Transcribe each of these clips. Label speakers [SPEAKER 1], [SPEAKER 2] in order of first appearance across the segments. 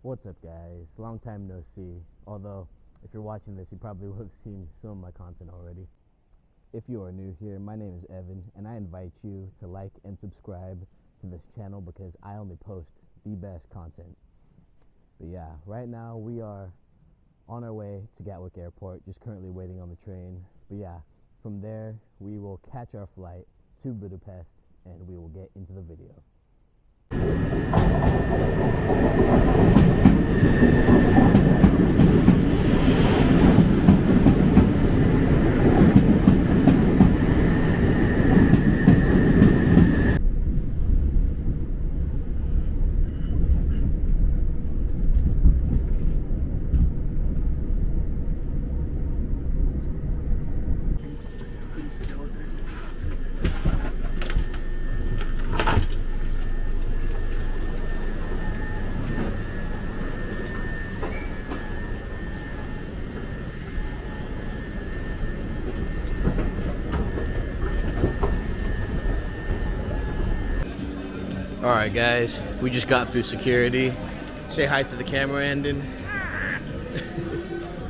[SPEAKER 1] What's up, guys? Long time no see. Although, if you're watching this, you probably will have seen some of my content already. If you are new here, my name is Evan, and I invite you to like and subscribe to this channel because I only post the best content. But yeah, right now we are on our way to Gatwick Airport, just currently waiting on the train. But yeah, from there we will catch our flight to Budapest and we will get into the video. Alright guys, we just got through security. Say hi to the camera, Andon.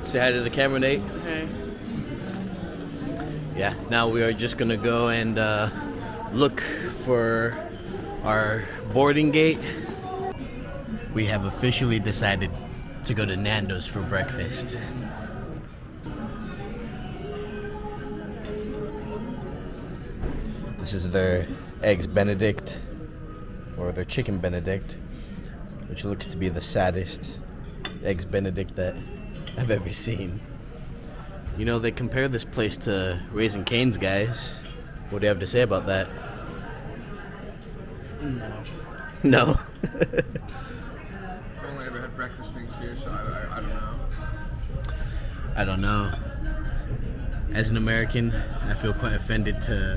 [SPEAKER 1] Say hi to the camera, Nate.
[SPEAKER 2] Hey.
[SPEAKER 1] Yeah, now we are just gonna go and look for our boarding gate. We have officially decided to go to Nando's for breakfast. This is their Eggs Benedict, or their Chicken Benedict, which looks to be the saddest Eggs Benedict that I've ever seen. You know, they compare this place to Raising Cane's, guys. What do you have to say about that?
[SPEAKER 2] No.
[SPEAKER 1] No?
[SPEAKER 2] I've only ever had breakfast things here, so I don't know.
[SPEAKER 1] I don't know. As an American, I feel quite offended to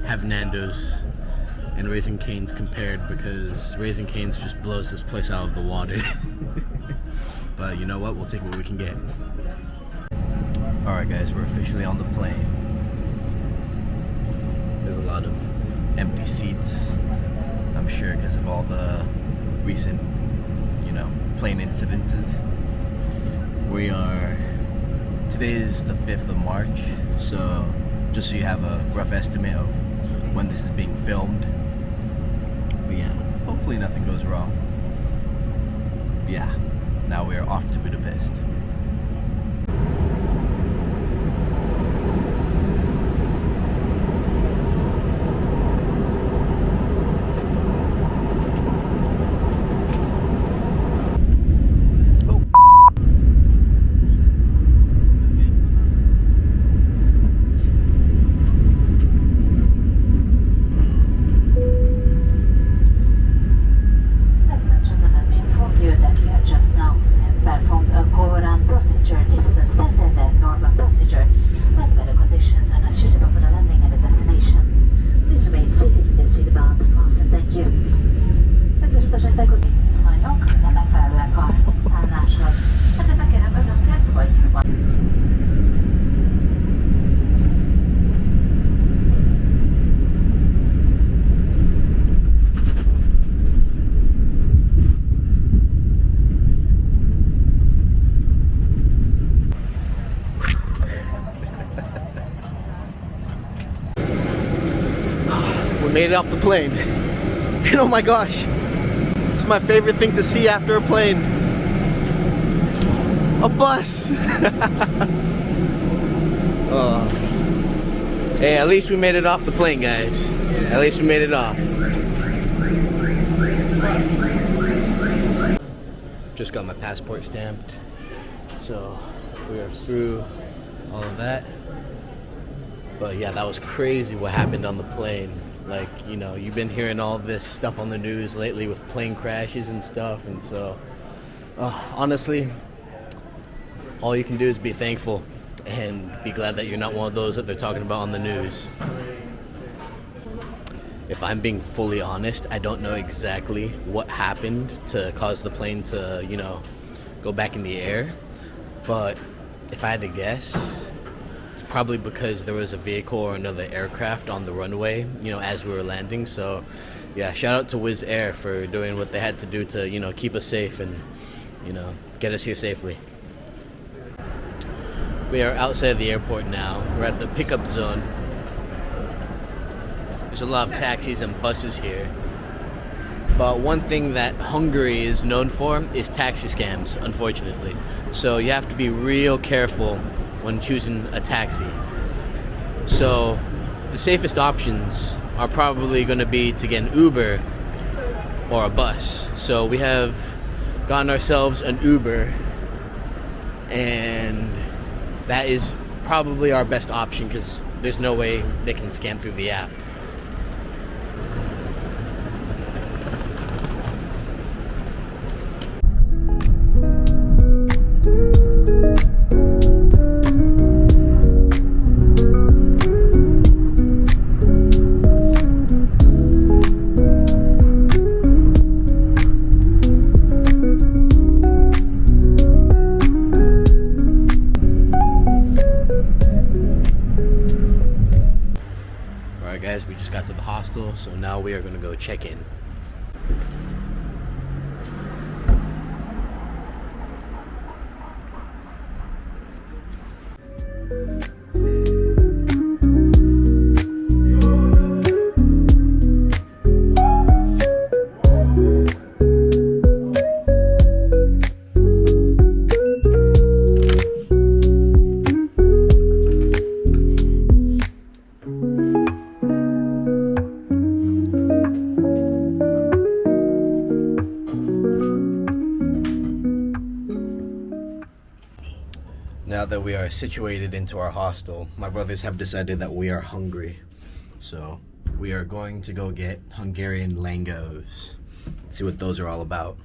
[SPEAKER 1] have Nando's and Raising Cane's compared because Raising Cane's just blows this place out of the water. But you know what? We'll take what we can get. Alright guys, we're officially on the plane. There's a lot of empty seats. I'm sure because of all the recent, plane incidences. Today is the 5th of March, so just so you have a rough estimate of when this is being filmed. But yeah, hopefully nothing goes wrong. But yeah, now we're off to Budapest. Made it off the plane. And oh my gosh, it's my favorite thing to see after a plane. A bus. Oh. Hey, at least we made it off the plane, guys. At least we made it off. Just got my passport stamped, so we are through all of that. But yeah, that was crazy what happened on the plane. Like, you've been hearing all this stuff on the news lately with plane crashes and stuff, and so honestly, all you can do is be thankful and be glad that you're not one of those that they're talking about on the news. If I'm being fully honest, I don't know exactly what happened to cause the plane to, go back in the air, but if I had to guess, it's probably because there was a vehicle or another aircraft on the runway, as we were landing. So yeah, shout out to Wizz Air for doing what they had to do to, keep us safe and, you know, get us here safely. We are outside the airport now. We're at the pickup zone. There's a lot of taxis and buses here. But one thing that Hungary is known for is taxi scams, unfortunately. So you have to be real careful when choosing a taxi. So the safest options are probably going to be to get an Uber or a bus. So we have gotten ourselves an Uber, and that is probably our best option because there's no way they can scam through the app. Guys, we just got to the hostel, so now we are going to go check in. Now that we are situated into our hostel, my brothers have decided that we are hungry. So we are going to go get Hungarian langos. See what those are all about.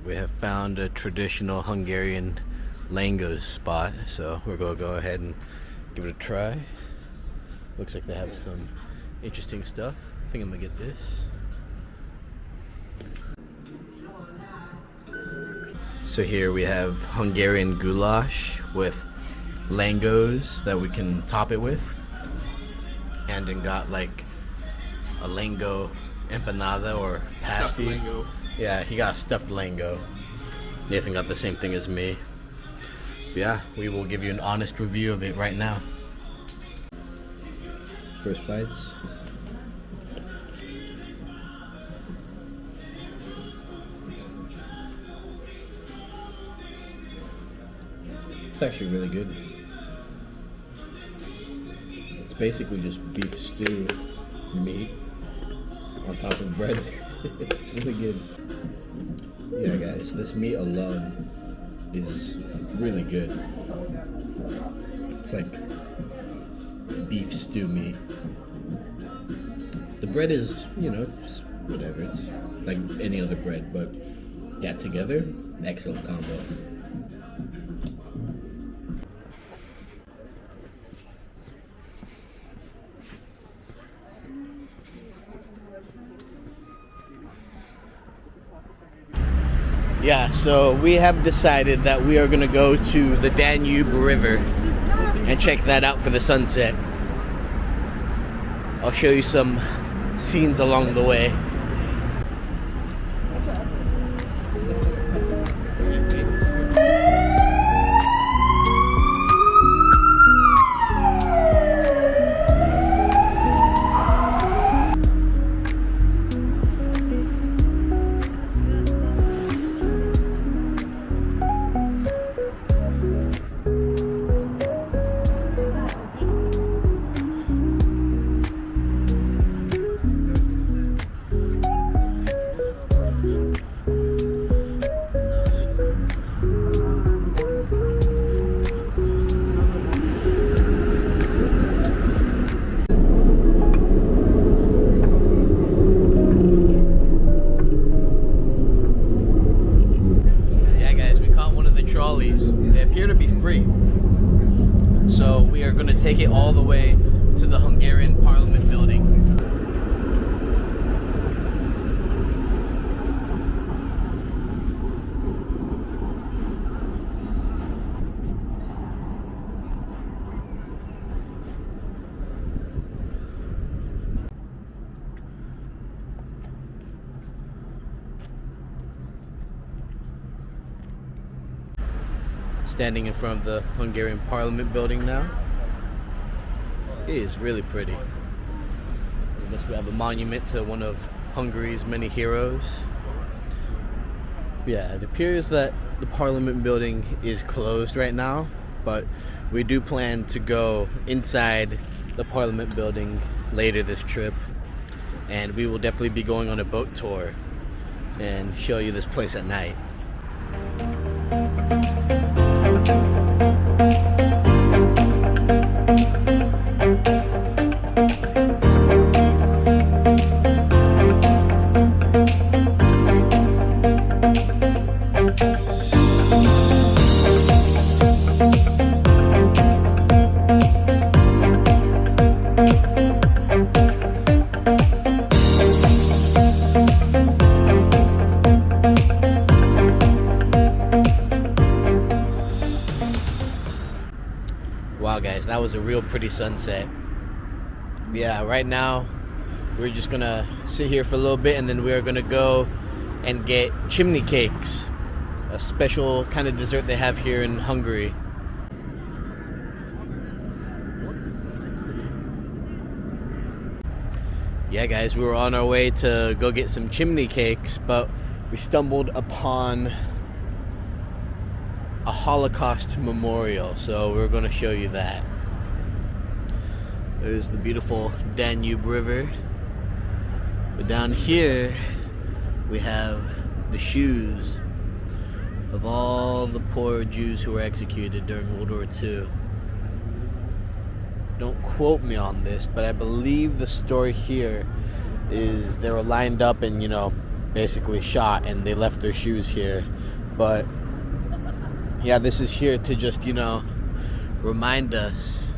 [SPEAKER 1] We have found a traditional Hungarian langos spot, so we're gonna go ahead and give it a try. Looks like they have some interesting stuff. I think I'm gonna get this. So here we have Hungarian goulash with langos that we can top it with, and then got like a lango empanada or pasty.
[SPEAKER 2] Stuffed lango.
[SPEAKER 1] Yeah, he got a stuffed lango. Nathan got the same thing as me. Yeah, we will give you an honest review of it right now. First bites. It's actually really good. It's basically just beef stew meat on top of bread. It's really good. Yeah, guys, this meat alone is really good. It's like beef stew meat. The bread is, you know, just whatever. It's like any other bread, but that together, excellent combo. Yeah, so we have decided that we are going to go to the Danube River and check that out for the sunset. I'll show you some scenes along the way. They appear to be free. So we are going to take it all the way to the Hungarian Parliament building. Standing in front of the Hungarian Parliament building now. It is really pretty. I guess we have a monument to one of Hungary's many heroes. Yeah, it appears that the Parliament building is closed right now, but we do plan to go inside the Parliament building later this trip, and we will definitely be going on a boat tour and show you this place at night. Wow guys, that was a real pretty sunset. Yeah, right now we're just gonna sit here for a little bit and then we're gonna go and get chimney cakes, a special kind of dessert they have here in Hungary. Yeah guys, we were on our way to go get some chimney cakes, but we stumbled upon a Holocaust memorial, so we're going to show you that. There's the beautiful Danube River. But down here we have the shoes of all the poor Jews who were executed during World War II. Don't quote me on this, but I believe the story here is they were lined up and, basically shot, and they left their shoes here. But yeah, this is here to just, remind us,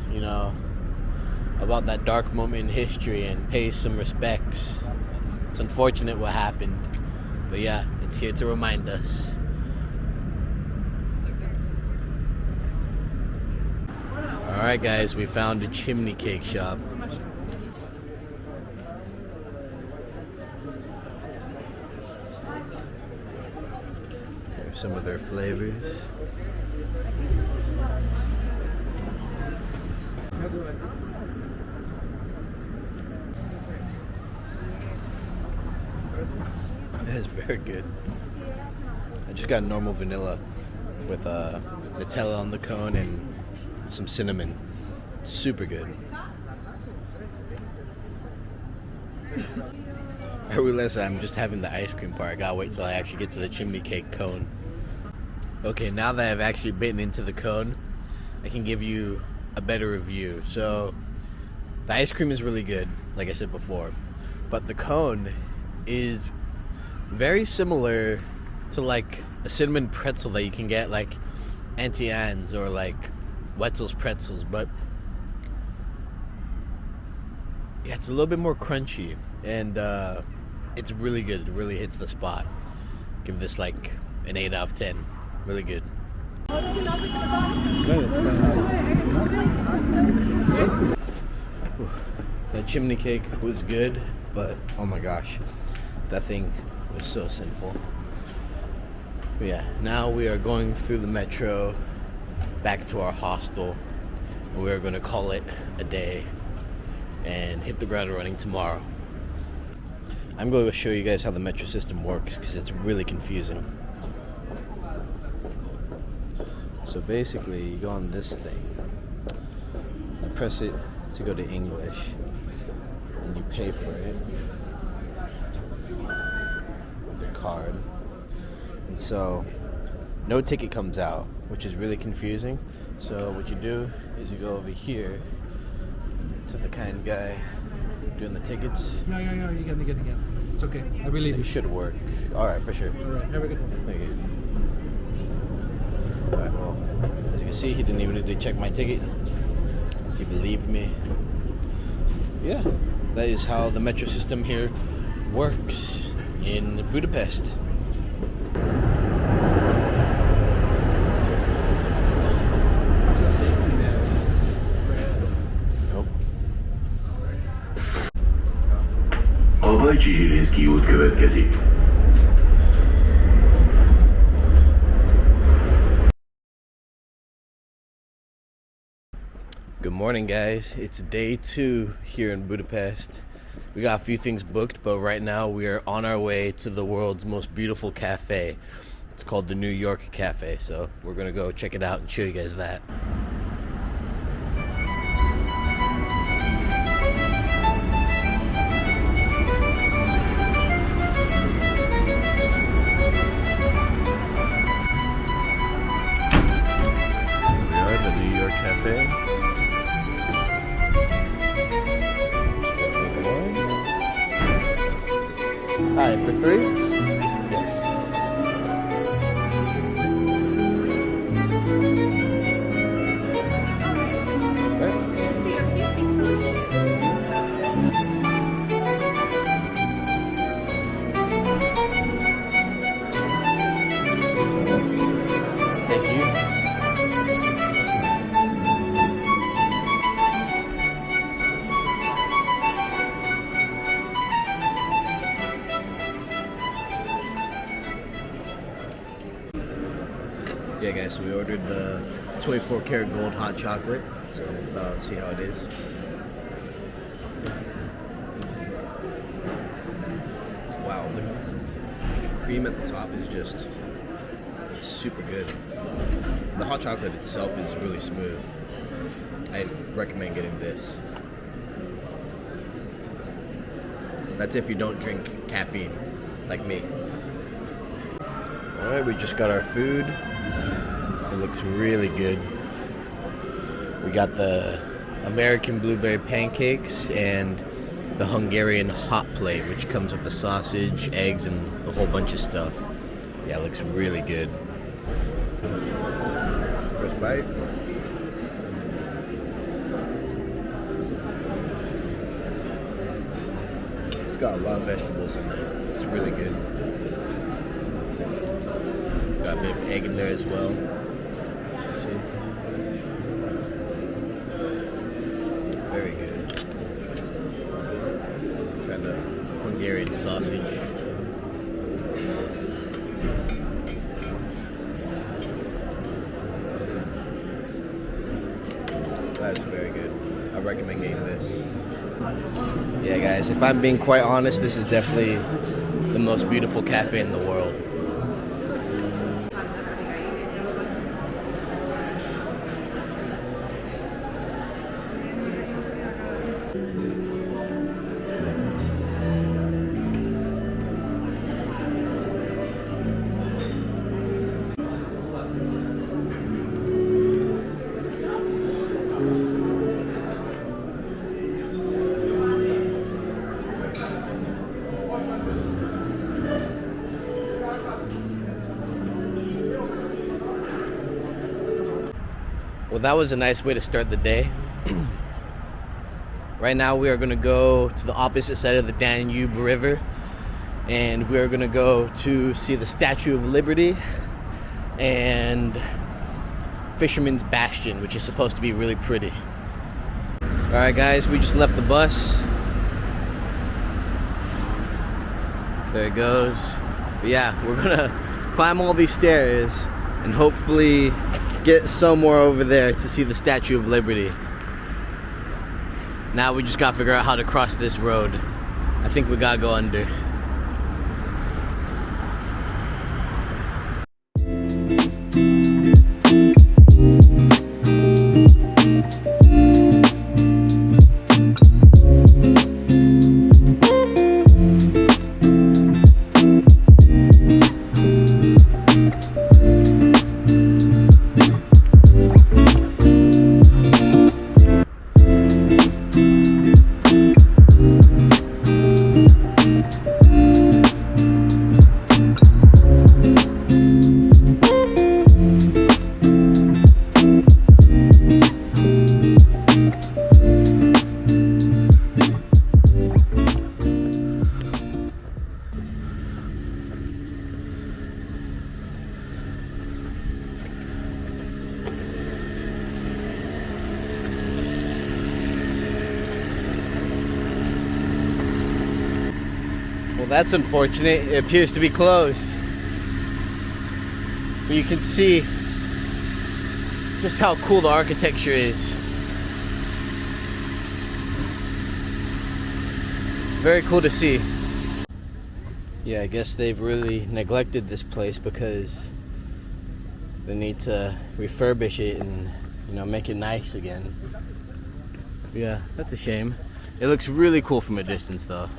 [SPEAKER 1] about that dark moment in history and pay some respects. It's unfortunate what happened, but yeah, it's here to remind us. Alright guys, we found a chimney cake shop. Here's some of their flavors. That is very good. I just got normal vanilla with Nutella on the cone and some cinnamon. It's super good. I realize I'm just having the ice cream part. I gotta wait till I actually get to the chimney cake cone. Okay, now that I've actually bitten into the cone, I can give you a better review. So the ice cream is really good, like I said before, but the cone is very similar to like a cinnamon pretzel that you can get like Auntie Anne's or like Wetzel's Pretzels, but yeah, it's a little bit more crunchy and it's really good. It really hits the spot. Give this like an 8 out of 10. Really good. That chimney cake was good, but oh my gosh, that thing was so sinful. But yeah, now we are going through the metro back to our hostel, and we're going to call it a day and hit the ground running tomorrow. I'm going to show you guys how the metro system works because it's really confusing. So basically, you go on this thing, you press it to go to English, and you pay for it with your card. And so, no ticket comes out, which is really confusing. So what you do is you go over here to the kind guy doing the tickets.
[SPEAKER 3] Yeah, you get it. It's okay. I believe
[SPEAKER 1] It should work. Alright, for sure.
[SPEAKER 3] Alright, have a good one.
[SPEAKER 1] Thank you. Alright, well, as you can see, he didn't even need to check my ticket. He believed me. Yeah, that is how the metro system here works in Budapest.
[SPEAKER 4] A Bajcsi-Zsilinszky út következik.
[SPEAKER 1] Good morning, guys. It's day 2 here in Budapest. We got a few things booked, but right now we are on our way to the world's most beautiful cafe. It's called the New York Cafe, so we're gonna go check it out and show you guys that. We are at the New York Cafe. Alright, for 3? Yes. Thank you. Yeah, guys, so we ordered the 24 karat gold hot chocolate, so let's see how it is. Wow, the cream at the top is just super good. The hot chocolate itself is really smooth. I recommend getting this. That's if you don't drink caffeine, like me. Alright, we just got our food. It looks really good. We got the American blueberry pancakes and the Hungarian hot plate, which comes with a sausage, eggs, and a whole bunch of stuff. Yeah, it looks really good. First bite. It's got a lot of vegetables in there. It's really good. Got a bit of egg in there as well. See? Very good. Try the Hungarian sausage. That's very good. I recommend getting this. Yeah, guys, if I'm being quite honest, this is definitely the most beautiful cafe in the world. Well, that was a nice way to start the day. Right now we are going to go to the opposite side of the Danube River, and we are going to go to see the Statue of Liberty and Fisherman's Bastion, which is supposed to be really pretty. Alright, guys, we just left the bus. There it goes. But yeah, we're going to climb all these stairs and hopefully get somewhere over there to see the Statue of Liberty. Now we just gotta figure out how to cross this road. I think we gotta go under. Well, that's unfortunate. It appears to be closed. But you can see just how cool the architecture is. very cool to see. Yeah, I guess they've really neglected this place because they need to refurbish it and, you know, make it nice again. Yeah, that's a shame. It looks really cool from a distance though.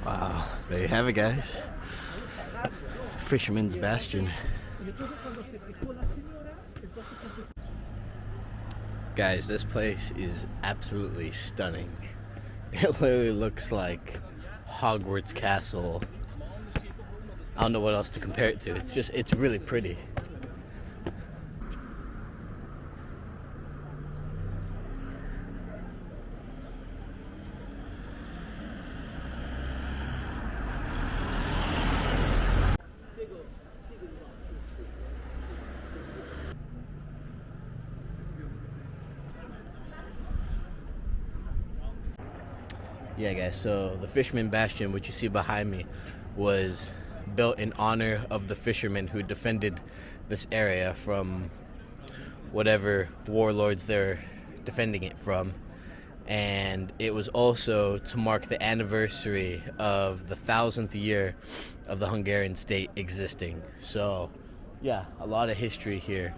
[SPEAKER 1] Wow, there you have it, guys. Fisherman's Bastion. Guys, this place is absolutely stunning. It literally looks like Hogwarts Castle. I don't know what else to compare it to. It's really pretty. Yeah, guys, so the Fisherman Bastion, which you see behind me, was built in honor of the fishermen who defended this area from whatever warlords they're defending it from. And it was also to mark the anniversary of the 1000th year of the Hungarian state existing. So, yeah, a lot of history here.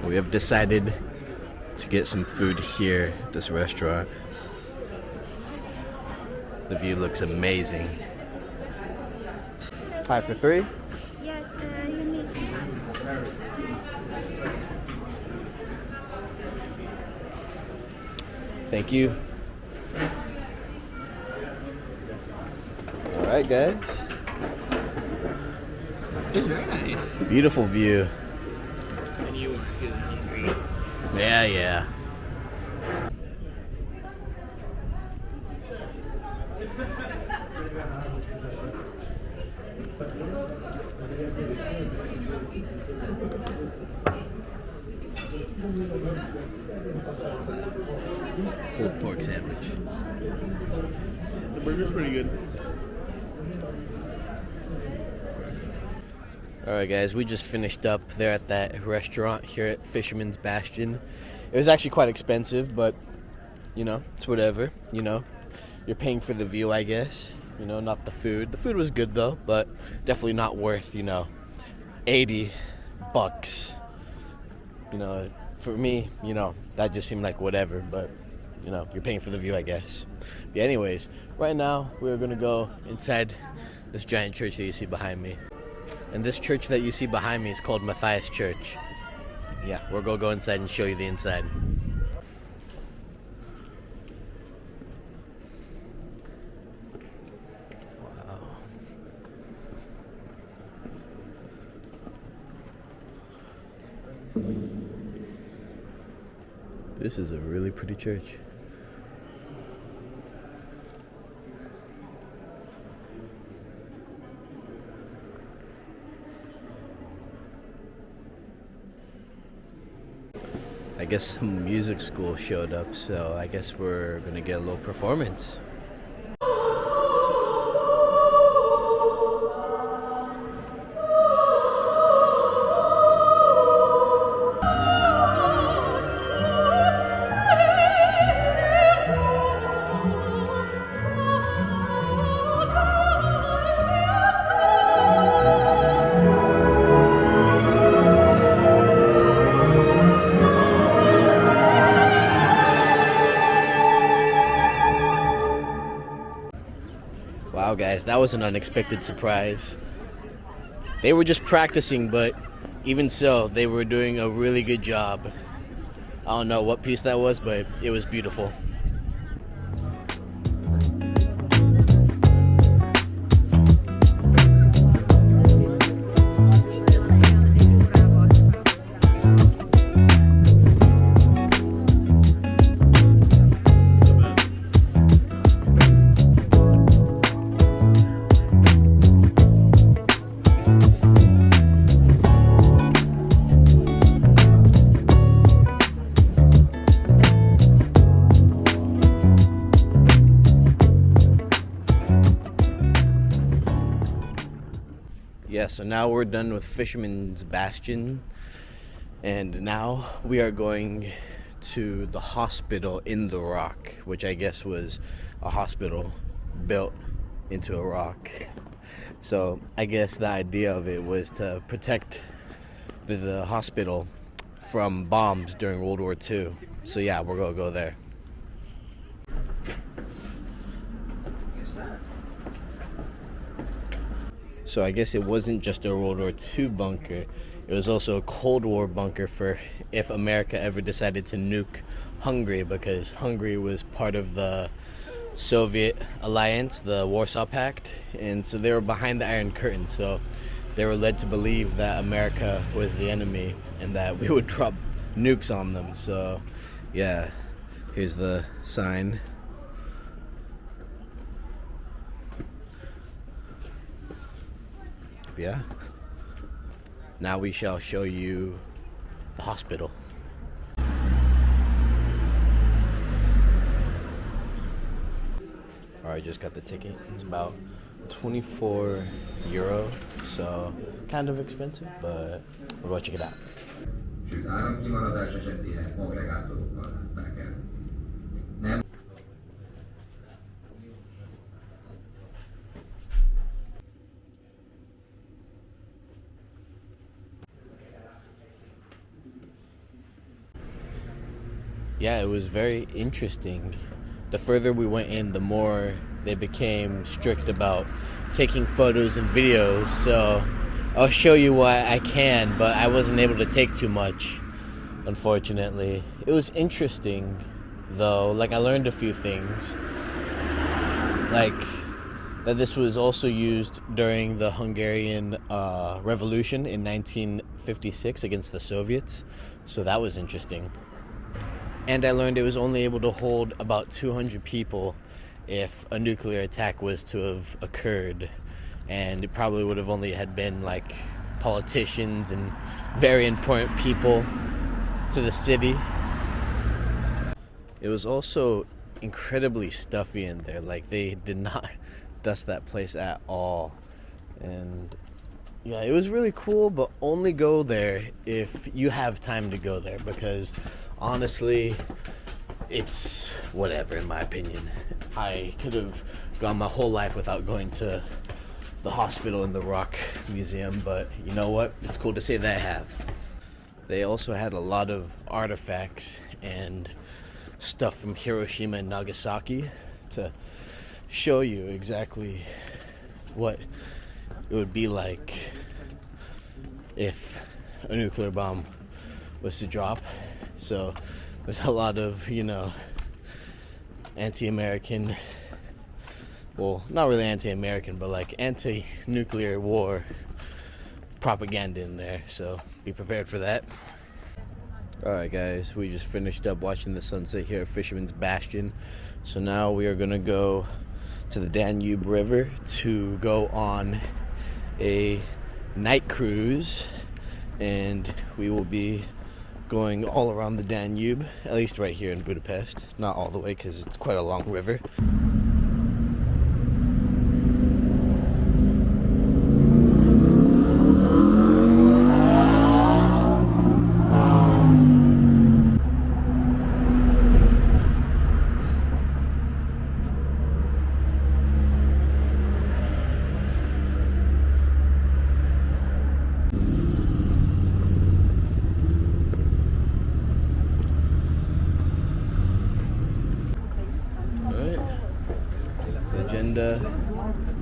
[SPEAKER 1] We have decided to get some food here at this restaurant. The view looks amazing. 5 for 3?
[SPEAKER 5] Yes, you need.
[SPEAKER 1] Thank you. All right, guys.
[SPEAKER 2] It's very nice.
[SPEAKER 1] Beautiful view.
[SPEAKER 2] And you weren't feeling hungry.
[SPEAKER 1] Yeah. Pulled pork sandwich.
[SPEAKER 2] The burger's pretty good.
[SPEAKER 1] Alright guys, we just finished up there at that restaurant here at Fisherman's Bastion. It was actually quite expensive, but you know, it's whatever, you know. You're paying for the view, I guess. You know, not the food. The food was good though, but definitely not worth, you know, $80. You know, for me, you know, that just seemed like whatever, but you know, you're paying for the view, I guess. But anyways, right now we're gonna go inside this giant church that you see behind me. And this church that you see behind me is called Matthias Church. Yeah, we're gonna go inside and show you the inside. Wow. This is a really pretty church. I guess some music school showed up, so I guess we're gonna get a little performance. Wow, guys, that was an unexpected surprise. They were just practicing, but even so, they were doing a really good job. I don't know what piece that was, but it was beautiful. Yeah, so now we're done with Fisherman's Bastion, and now we are going to the hospital in the rock, which I guess was a hospital built into a rock. So I guess the idea of it was to protect the hospital from bombs during World War II. So yeah, we're gonna go there. So I guess it wasn't just a World War II bunker, it was also a Cold War bunker for if America ever decided to nuke Hungary, because Hungary was part of the Soviet alliance, the Warsaw Pact, and so they were behind the Iron Curtain, so they were led to believe that America was the enemy and that we would drop nukes on them. So yeah, here's the sign. Yeah. Now we shall show you the hospital. Alright, just got the ticket. It's about 24 euro, so kind of expensive, but we'll go check it out.
[SPEAKER 6] Sőt, áramkimaradás esetére agregátorokkal látták el. Nem.
[SPEAKER 1] Yeah, it was very interesting. The further we went in, the more they became strict about taking photos and videos. So I'll show you what I can, but I wasn't able to take too much, unfortunately. It was interesting, though. Like, I learned a few things. Like, that this was also used during the Hungarian Revolution in 1956 against the Soviets. So that was interesting. And I learned it was only able to hold about 200 people if a nuclear attack was to have occurred. And it probably would have only had been like politicians and very important people to the city. It was also incredibly stuffy in there. Like, they did not dust that place at all. And yeah, it was really cool, but only go there if you have time to go there, because honestly, it's whatever, in my opinion. I could have gone my whole life without going to the hospital in the Rock Museum, but you know what? It's cool to say that I have. They also had a lot of artifacts and stuff from Hiroshima and Nagasaki to show you exactly what it would be like if a nuclear bomb was to drop. So there's a lot of, anti-American, well, not really anti-American, but like anti-nuclear war propaganda in there. So be prepared for that. Alright guys, we just finished up watching the sunset here at Fisherman's Bastion. So now we are going to go to the Danube River to go on a night cruise, and we will be going all around the Danube, at least right here in Budapest. Not all the way because it's quite a long river.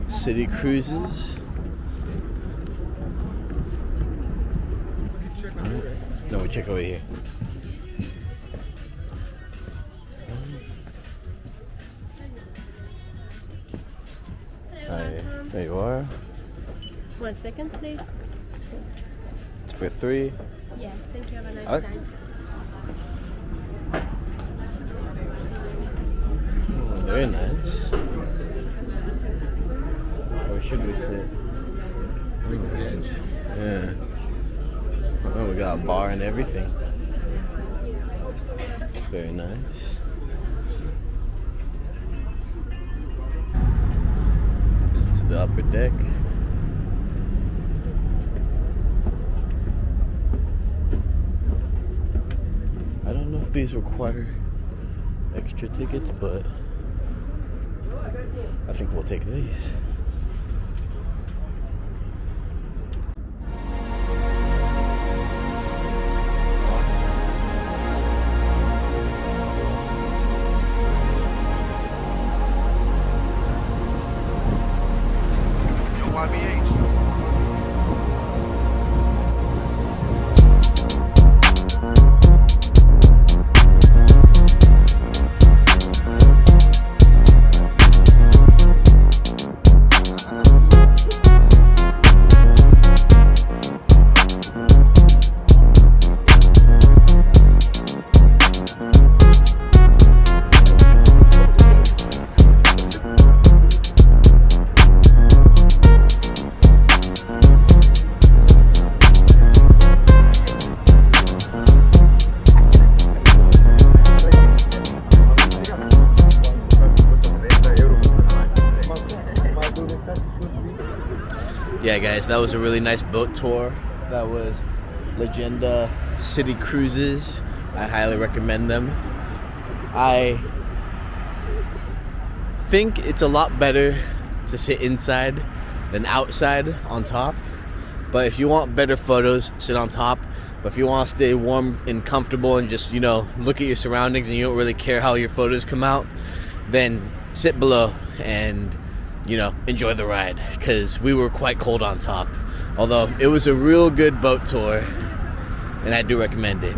[SPEAKER 1] City cruises. No, we check over here. Hi, there you are.
[SPEAKER 7] 1 second, please.
[SPEAKER 1] It's for 3.
[SPEAKER 7] Yes, thank you. Have a nice
[SPEAKER 1] Okay.
[SPEAKER 7] time.
[SPEAKER 1] Oh, very nice. Where should we sit? Yeah. Oh, we got a bar and everything. Very nice. Just to the upper deck. I don't know if these require extra tickets, but I think we'll take these. Yeah, guys, that was a really nice boat tour. That was Legenda City Cruises. I highly recommend them. I think it's a lot better to sit inside than outside on top. But if you want better photos, sit on top. But if you want to stay warm and comfortable and just, you know, look at your surroundings and you don't really care how your photos come out, then sit below and, you know, enjoy the ride, because we were quite cold on top. Although it was a real good boat tour and I do recommend it.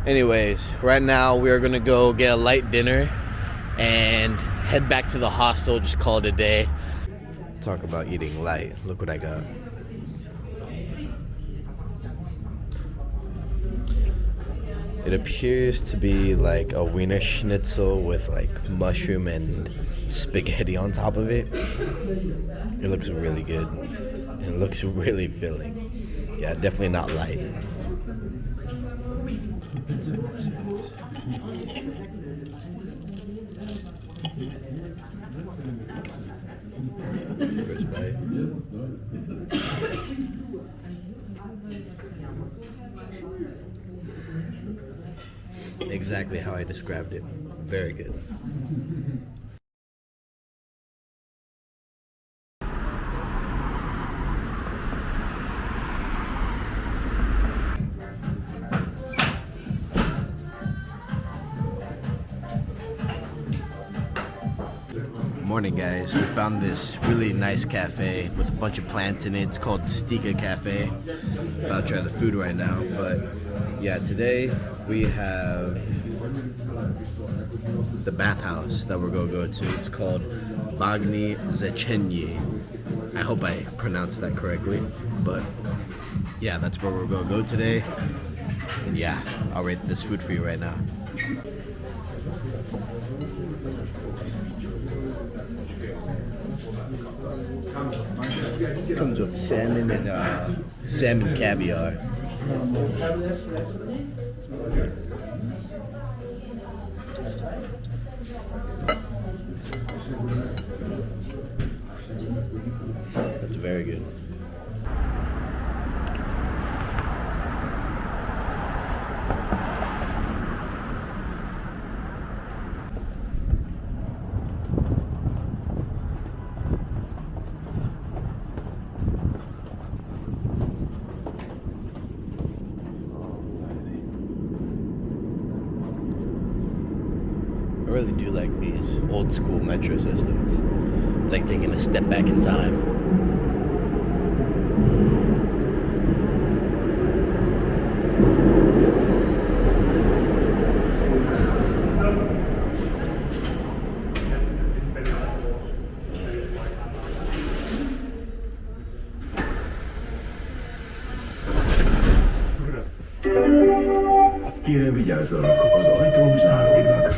[SPEAKER 1] Anyways, right now we are gonna go get a light dinner and head back to the hostel, just call it a day. Talk about eating light. Look what I got. It appears to be like a Wiener Schnitzel with like mushroom and spaghetti on top of it. It looks really good. It looks really filling. Yeah, definitely not light. First bite. Exactly how I described it. Very good. Morning, guys. We found this really nice cafe with a bunch of plants in it. It's called Stika Cafe. About to try the food right now, but yeah, today we have the bathhouse that we're gonna go to. It's called Bagni Zechenyi. I hope I pronounced that correctly, but yeah, that's where we're gonna go today. And yeah, I'll rate this food for you right now. Comes with salmon and salmon caviar. That's very good. I really do like these old school metro systems. It's like taking a step back in time.
[SPEAKER 4] Kérem vigyázzanak, az ajtóm záródnak.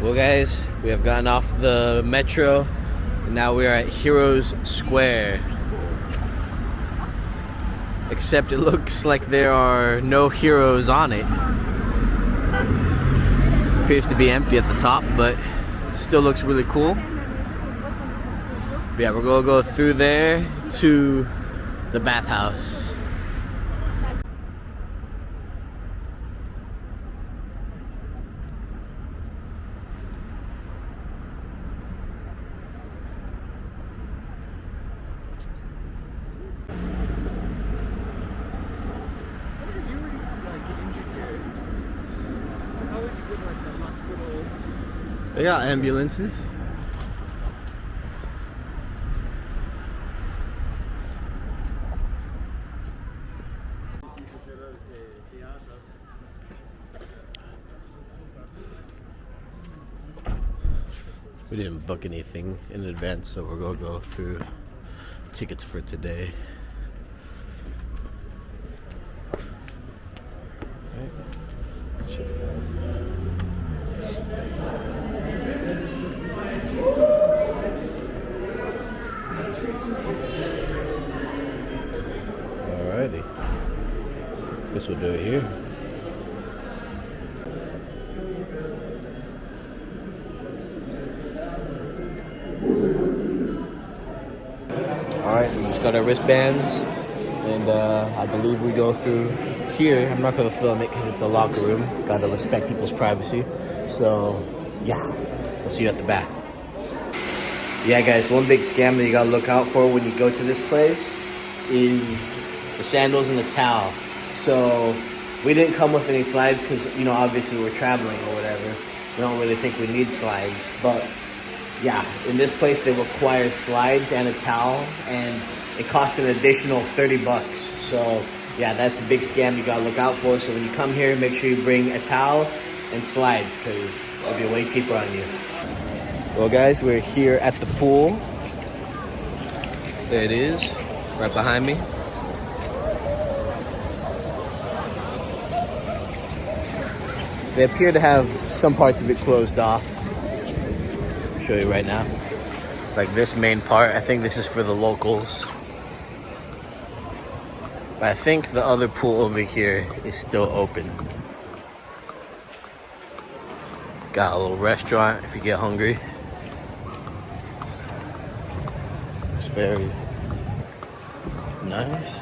[SPEAKER 1] Well guys, we have gotten off the metro and now we are at Heroes Square. Except it looks like there are no heroes on it. Appears to be empty at the top, but still looks really cool. But yeah, we're gonna go through there to the bathhouse. They got ambulances. We didn't book anything in advance, so we're gonna go through tickets for today. Check it out. Alrighty. Guess we'll do it here. Alright, we just got our wristbands, and I believe we go through here. I'm not going to film it because it's a locker room. Gotta respect people's privacy. So, yeah, we'll see you at the bath. Yeah, guys, one big scam that you gotta look out for when you go to this place is the sandals and the towel. So, we didn't come with any slides because, you know, obviously we're traveling or whatever. We don't really think we need slides, but yeah, in this place they require slides and a towel, and it costs an additional $30. So yeah, that's a big scam you gotta look out for. So when you come here, make sure you bring a towel and slides because it'll be way cheaper on you. Well guys, we're here at the pool. There it is, right behind me. They appear to have some parts of it closed off. Show you right now, like this main part. I think this is for the locals, but I think the other pool over here is still open. Got a little restaurant if you get hungry. It's very nice.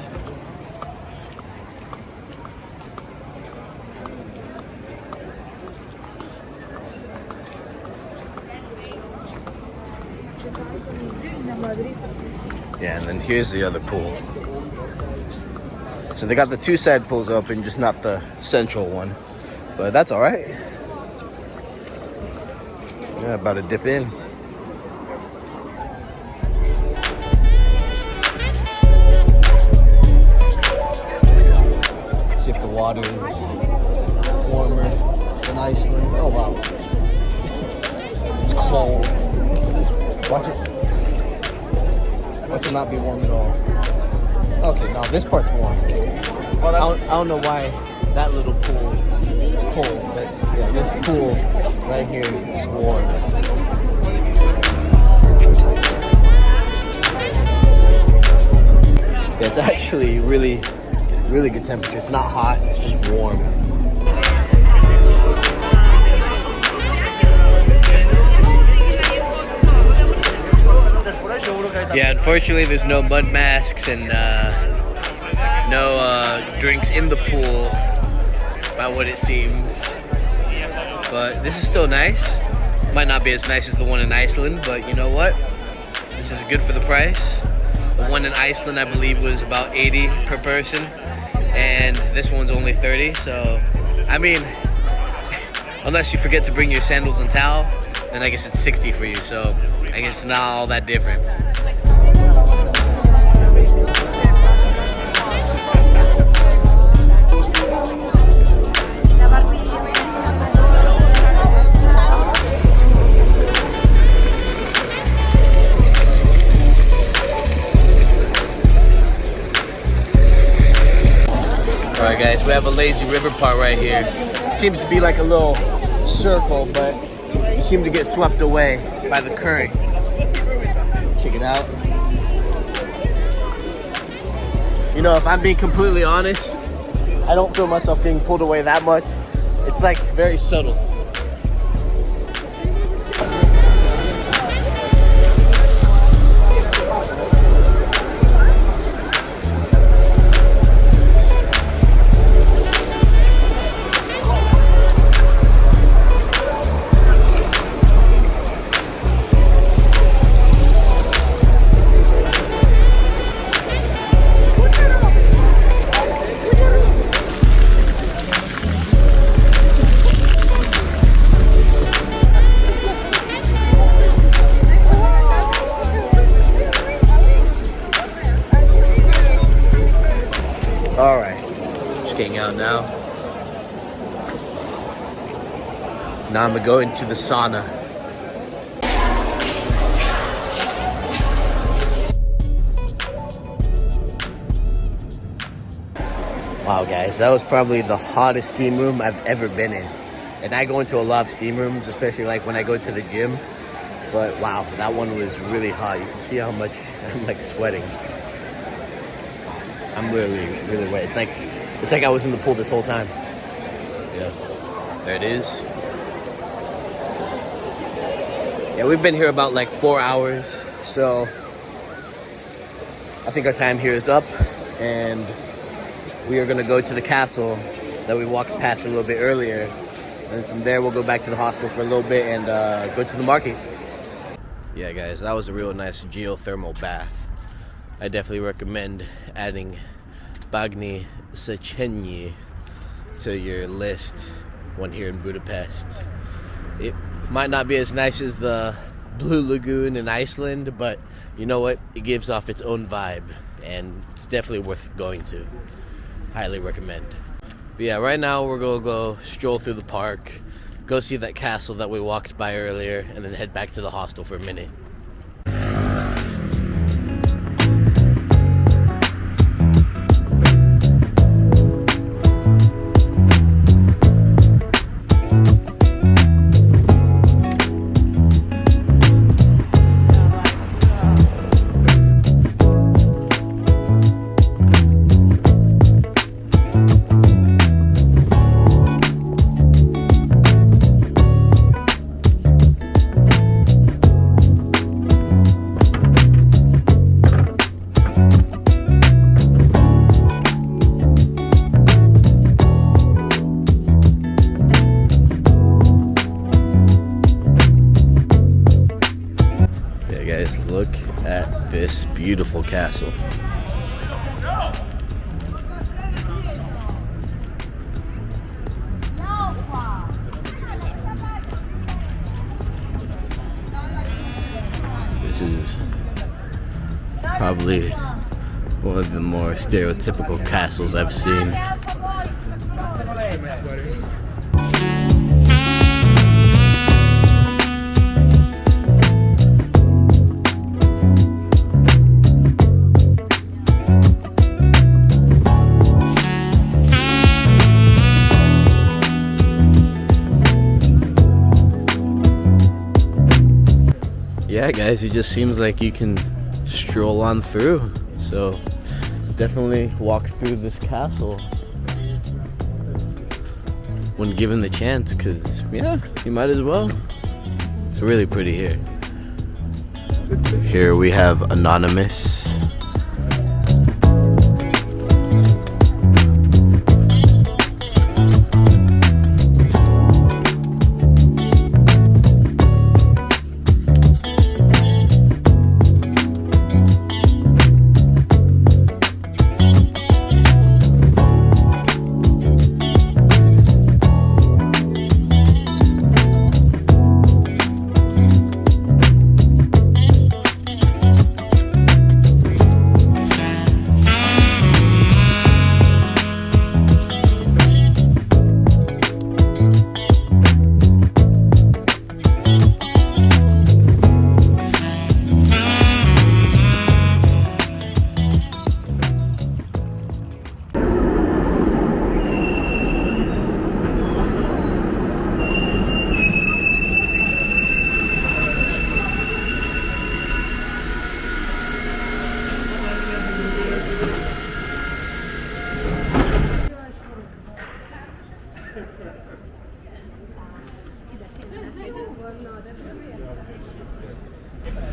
[SPEAKER 1] Yeah, and then here's the other pool. So they got the two side pools open, just not the central one. But that's all right. Yeah, about to dip in. See if the water is warmer than Iceland. Oh wow. It's cold. Watch it. Watch it not be warm at all. Okay, now this part's warm. Well, I don't know why that little pool is cold, but yeah, this pool right here is warm. Yeah, it's actually really good temperature. It's not hot, it's just warm. Yeah, unfortunately there's no mud masks and no drinks in the pool, by what it seems. But this is still nice. Might not be as nice as the one in Iceland, but you know what? This is good for the price. The one in Iceland, I believe, was about 80 per person, and this one's only 30. So, I mean, unless you forget to bring your sandals and towel, then I guess it's 60 for you. So, I guess it's not all that different. Alright guys, we have a lazy river part right here. Seems to be like a little circle, but you seem to get swept away by the current. Check it out. You know, if I'm being completely honest, I don't feel myself being pulled away that much. It's like very subtle. Alright, just getting out now. Now I'm gonna go into the sauna. Wow guys, that was probably the hottest steam room I've ever been in. And I go into a lot of steam rooms, especially like when I go to the gym. But wow, that one was really hot. You can see how much I'm like sweating. I'm really wet. It's like I was in the pool this whole time. Yeah, there it is. Yeah, we've been here about like 4 hours, so I think our time here is up, and we are gonna go to the castle that we walked past a little bit earlier, and from there we'll go back to the hostel for a little bit and go to the market. Yeah, guys, that was a real nice geothermal bath. I definitely recommend adding Bagni Sechenyi to your list when here in Budapest. It might not be as nice as the Blue Lagoon in Iceland, but you know what? It gives off its own vibe, and it's definitely worth going to. Highly recommend. But yeah, right now we're gonna go stroll through the park, go see that castle that we walked by earlier, and then head back to the hostel for a minute. Look at this beautiful castle. This is probably one of the more stereotypical castles I've seen. Yeah guys, it just seems like you can stroll on through, so definitely walk through this castle when given the chance, because yeah, you might as well. It's really pretty here. Here we have Anonymous.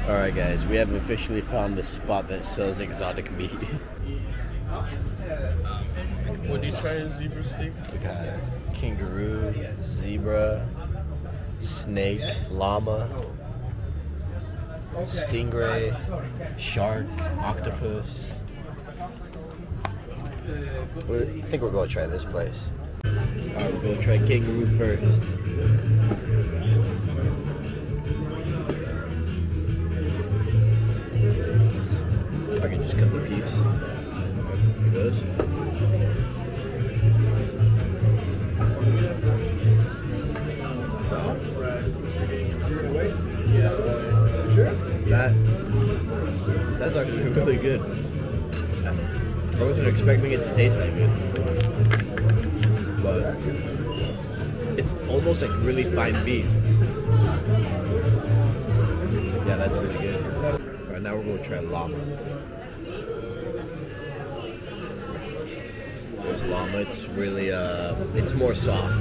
[SPEAKER 1] Alright guys, we have officially found a spot that sells exotic meat.
[SPEAKER 2] Would you try a zebra steak?
[SPEAKER 1] We got kangaroo, zebra, snake, llama, stingray, shark, octopus. I think we're gonna try this place. Alright, we're gonna try kangaroo first. I can just cut the piece. Here goes. That's actually really good. I wasn't expecting it to taste that good, but it's almost like really fine beef. Yeah, that's really good. All right, now we're gonna try llama. There's llama. It's really it's more soft.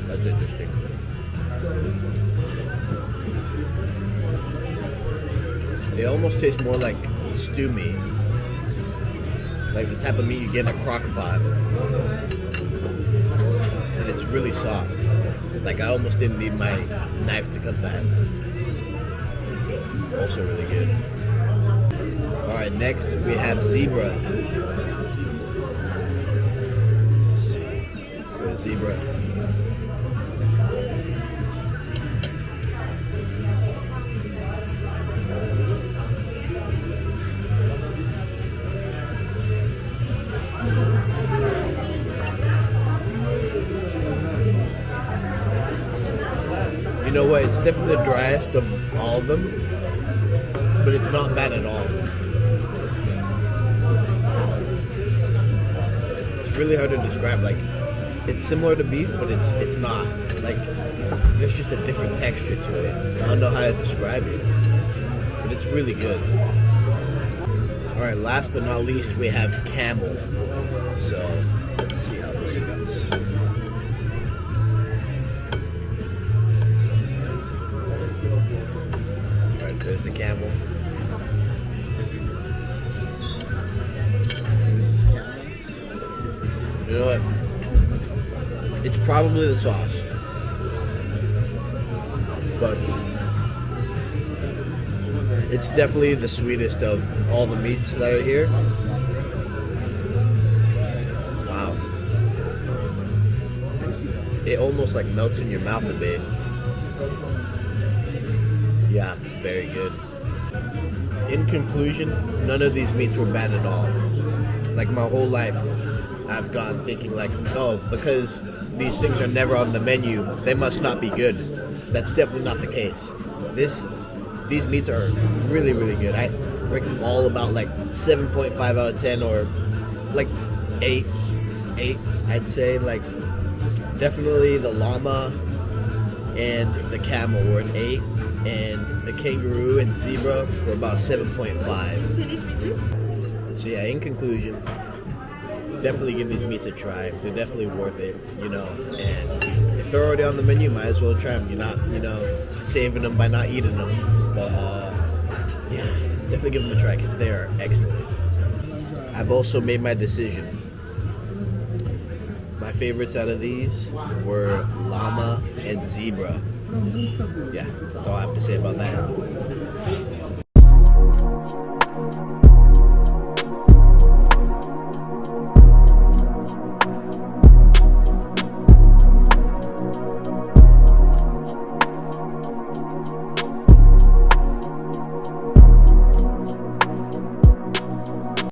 [SPEAKER 1] That's interesting. It almost tastes more like stew meat. Like the type of meat you get in a crock pot. And it's really soft. Like I almost didn't need my knife to cut that. Also really good. Alright, next we have zebra. Good zebra. You know what, it's definitely the driest of all of them, but it's not bad at all. It's really hard to describe. Like, it's similar to beef, but it's not. Like, there's just a different texture to it. I don't know how to describe it, but it's really good. Alright, last but not least, we have camel. So, let's see how this goes. Alright, there's the camel. You know what? It's probably the sauce. But it's definitely the sweetest of all the meats that are here. Wow. It almost like melts in your mouth a bit. Yeah, very good. In conclusion, none of these meats were bad at all. Like my whole life, I've gone thinking like, oh, because these things are never on the menu, they must not be good. That's definitely not the case. These meats are really, really good. I rank them all about like 7.5 out of 10 or like 8, I'd say. Like definitely the llama and the camel were an 8. and the kangaroo and zebra were about 7.5. So yeah, in conclusion, definitely give these meats a try. They're definitely worth it, you know. And if they're already on the menu, might as well try them. You're not, you know, saving them by not eating them. But yeah, definitely give them a try because they are excellent. I've also made my decision. My favorites out of these were llama and zebra. Yeah, that's all I have to say about that.